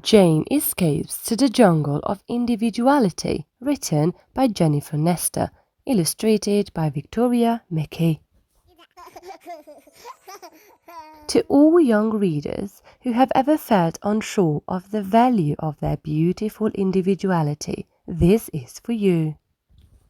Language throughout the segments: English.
Jane escapes to the Jungle of Individuality, written by Jennifer Nestor, illustrated by Victoria Mickey. To all young readers who have ever felt unsure of the value of their beautiful individuality, this is for you.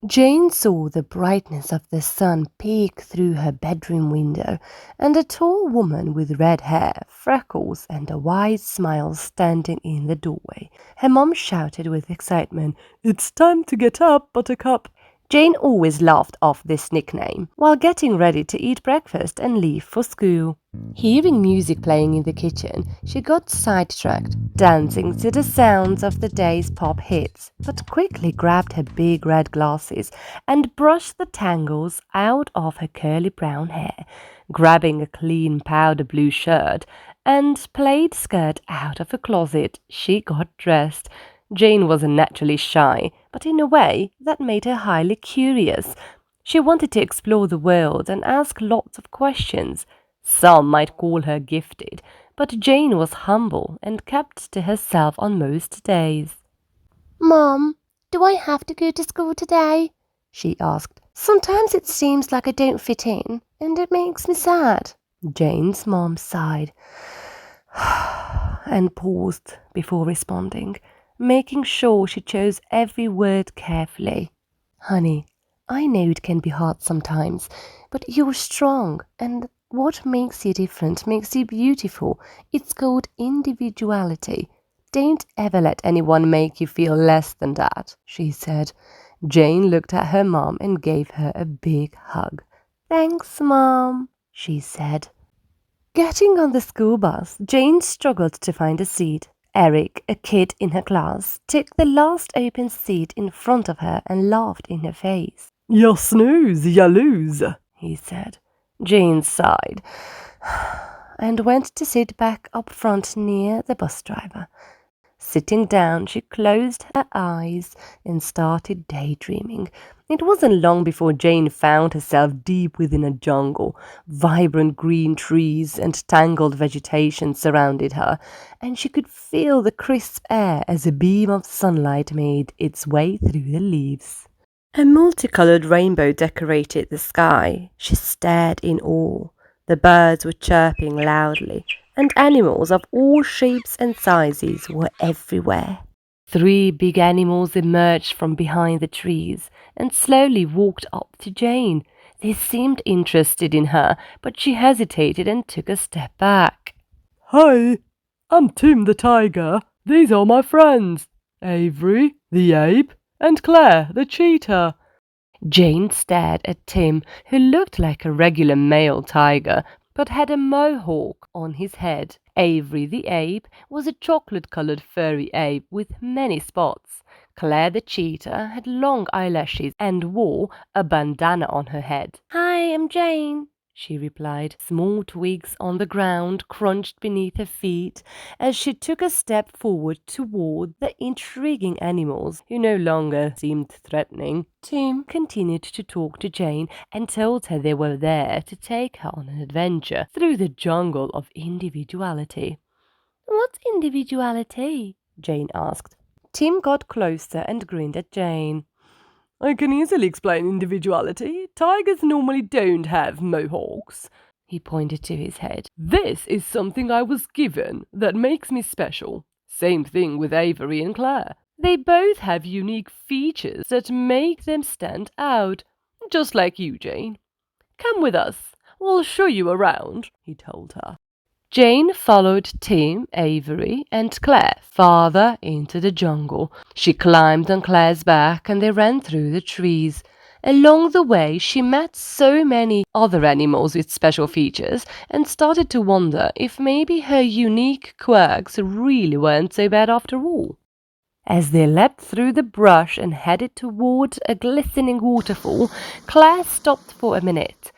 Jane saw the brightness of the sun peek through her bedroom window, and a tall woman with red hair, freckles, and a wide smile standing in the doorway. Her mom shouted with excitement, "It's time to get up, Buttercup." Jane always laughed off this nickname while getting ready to eat breakfast and leave for school. Hearing music playing in the kitchen, she got sidetracked, dancing to the sounds of the day's pop hits, but quickly grabbed her big red glasses and brushed the tangles out of her curly brown hair, grabbing a clean powder blue shirt and plaid skirt out of a closet. She got dressed. Jane wasn't naturally shy, but in a way that made her highly curious. She wanted to explore the world and ask lots of questions. Some might call her gifted, but Jane was humble and kept to herself on most days. "Mom, do I have to go to school today?" she asked. "Sometimes it seems like I don't fit in, and it makes me sad." Jane's mom sighed and paused before responding, making sure she chose every word carefully. "Honey, I know it can be hard sometimes, but you're strong, and what makes you different makes you beautiful. It's called individuality. Don't ever let anyone make you feel less than that," she said. Jane looked at her mom and gave her a big hug. "Thanks, Mom," she said. Getting on the school bus, Jane struggled to find a seat. Eric, a kid in her class, took the last open seat in front of her and laughed in her face. "You snooze, you lose," he said. Jane sighed and went to sit back up front near the bus driver. Sitting down, she closed her eyes and started daydreaming. It wasn't long before Jane found herself deep within a jungle. Vibrant green trees and tangled vegetation surrounded her, and she could feel the crisp air as a beam of sunlight made its way through the leaves. A multicolored rainbow decorated the sky. She stared in awe. The birds were chirping loudly, and animals of all shapes and sizes were everywhere. 3 big animals emerged from behind the trees and slowly walked up to Jane. They seemed interested in her, but she hesitated and took a step back. "Hi, I'm Tim the tiger. These are my friends, Avery, the ape, and Claire, the cheetah." Jane stared at Tim, who looked like a regular male tiger, but had a mohawk on his head. Avery the ape was a chocolate-colored furry ape with many spots. Claire the cheetah had long eyelashes and wore a bandana on her head. "Hi, I'm Jane," she replied. Small twigs on the ground crunched beneath her feet as she took a step forward toward the intriguing animals who no longer seemed threatening. Tim continued to talk to Jane and told her they were there to take her on an adventure through the jungle of individuality. "What's individuality?" Jane asked. Tim got closer and grinned at Jane. "I can easily explain individuality. Tigers normally don't have mohawks." He pointed to his head. "This is something I was given that makes me special. Same thing with Avery and Claire. They both have unique features that make them stand out, just like you, Jane. Come with us. We'll show you around," he told her. Jane followed Tim, Avery, and Claire farther into the jungle. She climbed on Claire's back and they ran through the trees. Along the way, she met so many other animals with special features and started to wonder if maybe her unique quirks really weren't so bad after all. As they leapt through the brush and headed toward a glistening waterfall, Claire stopped for a minute.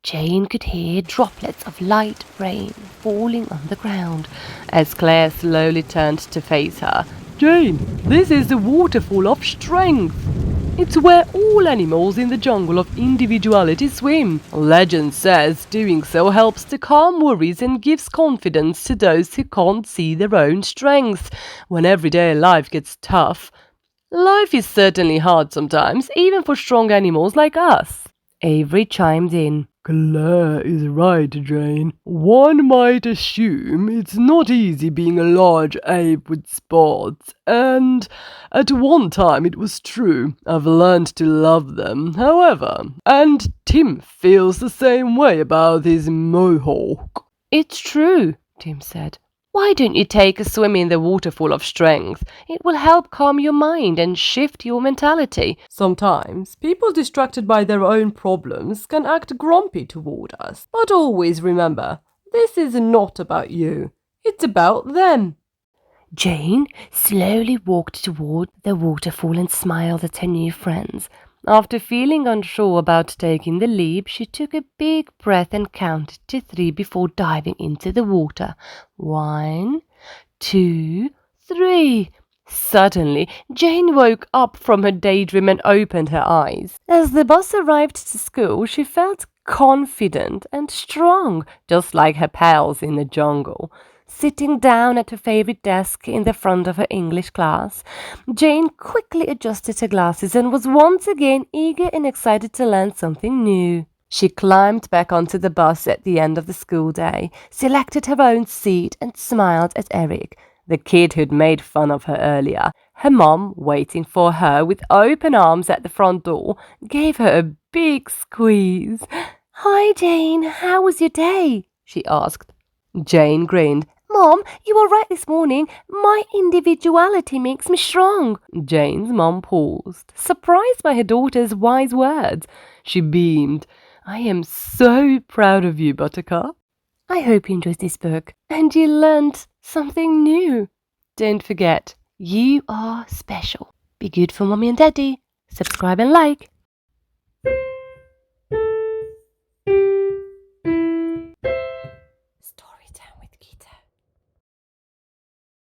Jane could hear droplets of light rain falling on the ground as Claire slowly turned to face her. "Jane, this is the waterfall of strength." It's where all animals in the jungle of individuality swim. Legend says doing so helps to calm worries and gives confidence to those who can't see their own strength when everyday life gets tough. Life is certainly hard sometimes, even for strong animals like us. Avery chimed in. Claire is right, Jane. One might assume it's not easy being a large ape with spots, and at one time it was true. I've learned to love them, however, and Tim feels the same way about his mohawk. It's true, Tim said. Why don't you take a swim in the waterfall of strength? It will help calm your mind and shift your mentality. Sometimes people distracted by their own problems can act grumpy toward us. But always remember, this is not about you. It's about them. Jane slowly walked toward the waterfall and smiled at her new friends. After feeling unsure about taking the leap, she took a big breath and counted to 3 before diving into the water. 1, 2, 3. Suddenly, Jane woke up from her daydream and opened her eyes. As the bus arrived to school, she felt confident and strong, just like her pals in the jungle. Sitting down at her favorite desk in the front of her English class, Jane quickly adjusted her glasses and was once again eager and excited to learn something new. She climbed back onto the bus at the end of the school day, selected her own seat and smiled at Eric, the kid who'd made fun of her earlier. Her mom, waiting for her with open arms at the front door, gave her a big squeeze. "Hi, Jane. How was your day?" she asked. Jane grinned. "Mom, you were right this morning. My individuality makes me strong." Jane's mom paused, surprised by her daughter's wise words. She beamed. "I am so proud of you, Buttercup." I hope you enjoyed this book and you learned something new. Don't forget, you are special. Be good for Mommy and Daddy. Subscribe and like.